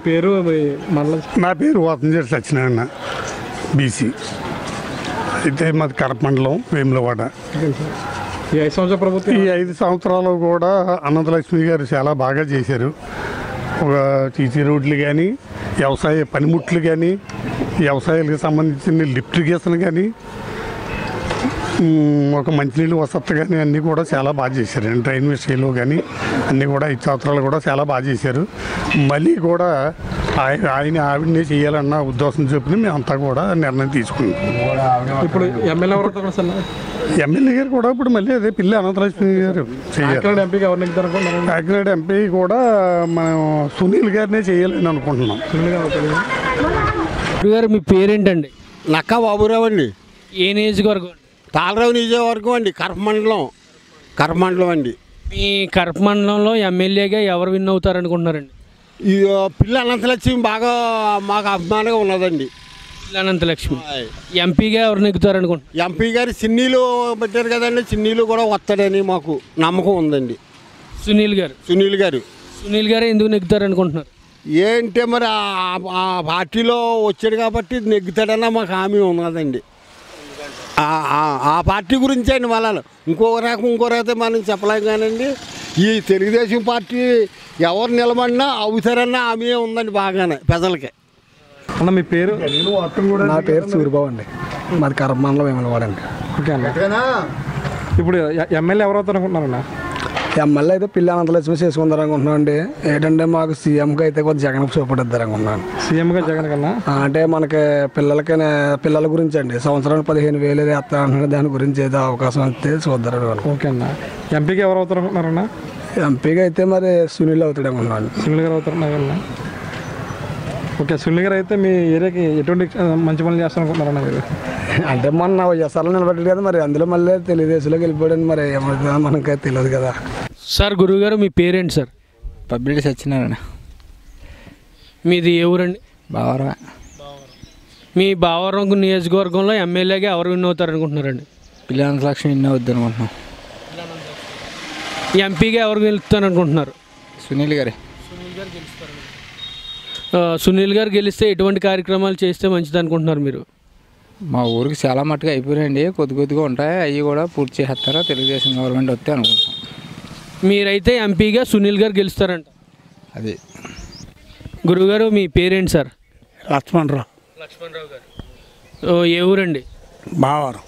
పేరు నా పేరు వాతంజేరి సత్యనారాయణ, బీసీ. అయితే మాది కడప మండలం, వేములవాడ. ఈ 5 సంవత్సరాల ప్రభుత్వం, ఈ 5 సంవత్సరాలు కూడా అనంతలక్ష్మి గారు చాలా బాగా చేశారు. ఒక సీసీ రోడ్లు కానీ, వ్యవసాయ పనిముట్లు కానీ, వ్యవసాయాలకు సంబంధించిన లిఫ్ట్ ఇరిగేషన్ కానీ, ఒక మంచినీళ్ళు వసతి కానీ అన్నీ కూడా చాలా బాగా చేశారు. ట్రైన్ విషయంలో కానీ అన్నీ కూడా 5 సంవత్సరాలు కూడా చాలా బాగా చేశారు. మళ్ళీ కూడా ఆవిడనే చేయాలన్న ఉద్దేశం చొప్పున మేమంతా కూడా నిర్ణయం తీసుకున్నాం. ఇప్పుడు ఎమ్మెల్యే ఎవరు సార్? ఎమ్మెల్యే గారు కూడా ఇప్పుడు మళ్ళీ అదే పిల్లి అనంతలక్ష్మి గారు చేయాలి. ఎంపీకి ఎవరు నెగ్గుతారు? కాకినాడ ఎంపీ కూడా మనం సునీల్ గారినే చేయాలని అనుకుంటున్నాం. గారు మీ పేరేంటండి? నక్కా బాబురావు అండి. ఏ నియోజకవర్గం? తాళరావు నియోజకవర్గం అండి, కడప మండలం అండి. మీ కడప మండలంలో ఎమ్మెల్యేగా ఎవరు విన్ అవుతారు అనుకుంటున్నారండి? ఈ పిల్ల అనంతలక్ష్మి బాగా మాకు అభిమానంగా ఉన్నదండి. పిల్ల అనంతలక్ష్మి. ఎంపీగా ఎవరు నెగ్గుతారు అనుకుంటున్నారు? ఎంపీ గారు చిన్నీలు పెట్టారు కదండి, చిన్నీలు కూడా వస్తాడని మాకు నమ్మకం ఉందండి. సునీల్ గారు ఎందుకు నెగ్గుతారు అనుకుంటున్నారు? ఏంటే మరి ఆ పార్టీలో వచ్చాడు కాబట్టి నెగ్గుతాడన్న మాకు హామీ ఉన్నదండి. ఆ పార్టీ గురించి అండి. మళ్ళీ ఇంకో రకం మనం చెప్పలేం కానండి. ఈ తెలుగుదేశం పార్టీ ఎవరు నిలబడినా అవుతారన్న హామీ ఉందండి బాగానే ప్రజలకి. అన్న మీ పేరు? నా పేరు సూరిబాబు అండి, మాది కడప మండలం వేములవాడండి. ఓకే అన్న. ఇప్పుడు ఎమ్మెల్యే ఎవరు అవుతారు అనుకుంటున్నారన్న? ఎమ్మెల్యే అయితే పిల్లి అనంతలక్ష్మి చేసుకుందారు అనుకుంటున్నాను అండి. ఏంటంటే మాకు సీఎంకి అయితే కొంచెం జగన్ చూపడిద్దారు అనుకుంటున్నాను. సీఎంగా జగన్ కన్నా అంటే మనకి పిల్లల గురించి అండి, సంవత్సరానికి 15,000 వేస్తారంటున్నాడు. దాని గురించి ఏదో అవకాశం అయితే చూద్దరు. ఓకే అన్న. ఎంపీకి ఎవరు అవుతారు అనుకుంటున్నారన్న? ఎంపీగా అయితే మరి సునీల్ అవుతాడు అనుకుంటున్నాను. సునీల్ గారు అవుతారు నగర్లో. ఓకే, సునీల్ గారు అయితే మీ ఏరియాకి ఎటువంటి మంచి పనులు చేస్తారు అనుకుంటున్నారన్న మీరు? అంటే మొన్న ఎస్ఆర్లో నిలబెట్టాడు కదా, మరి అందులో మళ్ళీ తెలుగుదేశంలోకి వెళ్ళిపోయాడు. మరి ఏమవుతుందో మనకి తెలియదు కదా. సార్ గురువు గారు మీ పేరేంటి సార్? పబ్లిక్ సత్యనారాయణ. మీది ఏ ఊరండి? బావరం. మీ బావరం నియోజకవర్గంలో ఎమ్మెల్యేగా ఎవరు విన్ అవుతారు అనుకుంటున్నారండి? పిల్లి అనంతలక్ష్మి విన్ అవుద్ది అనుకుంటున్నాం. ఎంపీగా ఎవరు గెలుస్తారు అనుకుంటున్నారు? సునీల్ గారు గెలిస్తే ఎటువంటి కార్యక్రమాలు చేస్తే మంచిది అనుకుంటున్నారు మీరు? మా ఊరికి చాలా మట్టుగా అయిపోయాయండి, కొద్దిగా ఉంటాయి. అవి కూడా పూర్తి చేస్తారా తెలుగుదేశం గవర్నమెంట్ వస్తే అనుకుంటున్నాం. మీరైతే ఎంపీగా సునీల్ గారు గెలుస్తారంట. అది గురువుగారు మీ పేరేంటి సార్? లక్ష్మణరావు గారు. ఏ ఊరండి? బావారం.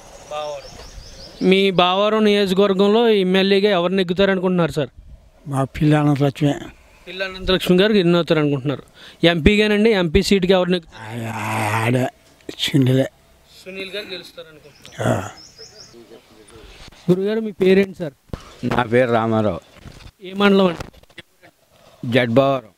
మీ బావరం నియోజకవర్గంలో ఎమ్మెల్యేగా ఎవరు నెగ్గుతారు అనుకుంటున్నారు సార్? మా పిల్లి అనంతలక్ష్మి. పిల్ల అనంతలక్ష్మి గారు విన్ అవుతారు అనుకుంటున్నారు. ఎంపీగానండి, ఎంపీ సీట్కి ఎవరు నెగ్గుతారు? సునీల్ గారు గెలుస్తారు అనుకుంటున్నారు. గురుగారు మీ పేరేంటి సార్? నా పేరు రామారావు. ఏ మండలం అండి? జడ్బావరం.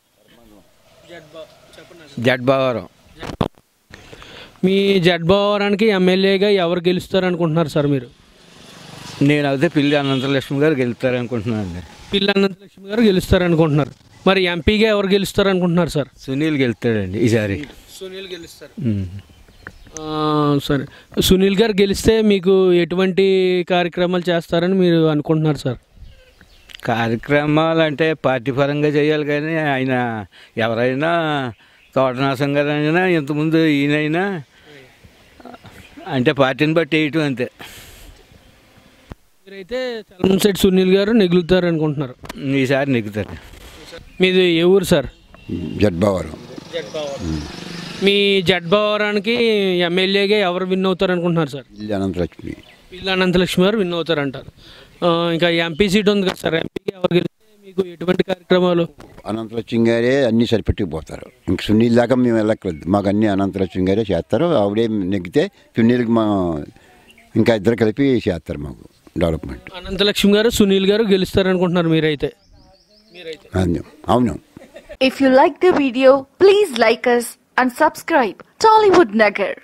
మీ జడ్బావరానికి ఎమ్మెల్యేగా ఎవరు గెలుస్తారు అనుకుంటున్నారు సార్ మీరు? నేను అయితే పిల్లి అనంతలక్ష్మి గారు గెలుస్తారు అనుకుంటున్నాను. పిల్ల అనంతలక్ష్మి గారు గెలుస్తారు అనుకుంటున్నారు. మరి ఎంపీగా ఎవరు గెలుస్తారు అనుకుంటున్నారు సార్? సునీల్ గెలుస్తాడండి ఈసారి. సునీల్ గెలుస్తారు. సరే, సునీల్ గారు గెలిస్తే మీకు ఎటువంటి కార్యక్రమాలు చేస్తారని మీరు అనుకుంటున్నారు సార్? కార్యక్రమాలు అంటే పార్టీ పరంగా చేయాలి, కానీ ఆయన ఎవరైనా తోటనాశం గారు అయినా ఇంతకుముందు ఈయనైనా అంటే పార్టీని బట్టి వేయటం అంతే. మీరైతే చలమశెట్టి సునీల్ గారు నెగ్గుతారు అనుకుంటున్నారు. ఈసారి నెగ్గుతారు. మీది ఏ ఊరు సార్? జడ్బావరం. మీ జడ్బావరానికి ఎమ్మెల్యేగా ఎవరు విన్ అవుతారు అనుకుంటున్నారు సార్? పిల్లి అనంతలక్ష్మి గారు విన్ అవుతారు అంటారు. ఇంకా ఎంపీ సీట్ ఉంది కదా సార్, ఎంపీకి ఎవరు గెలిస్తే మీకు ఎటువంటి కార్యక్రమాలు? అనంతలక్ష్మి గారే అన్నీ సరిపెట్టుకుపోతారు. ఇంక సునీల్ దాకా మేము వెళ్ళక్కర్లేదు, మాకు అన్నీ అనంతలక్ష్మి గారే చేస్తారు. ఆవిడే నెగ్గితే సునీల్కి మా ఇంకా ఇద్దరు కలిపి చేస్తారు మాకు డెవలప్మెంట్. అనంతలక్ష్మి గారు సునీల్ గారు గెలుస్తారు అనుకుంటున్నారు మీరైతే? అవును. If you like the video, please like us and subscribe Tollywood Nagar.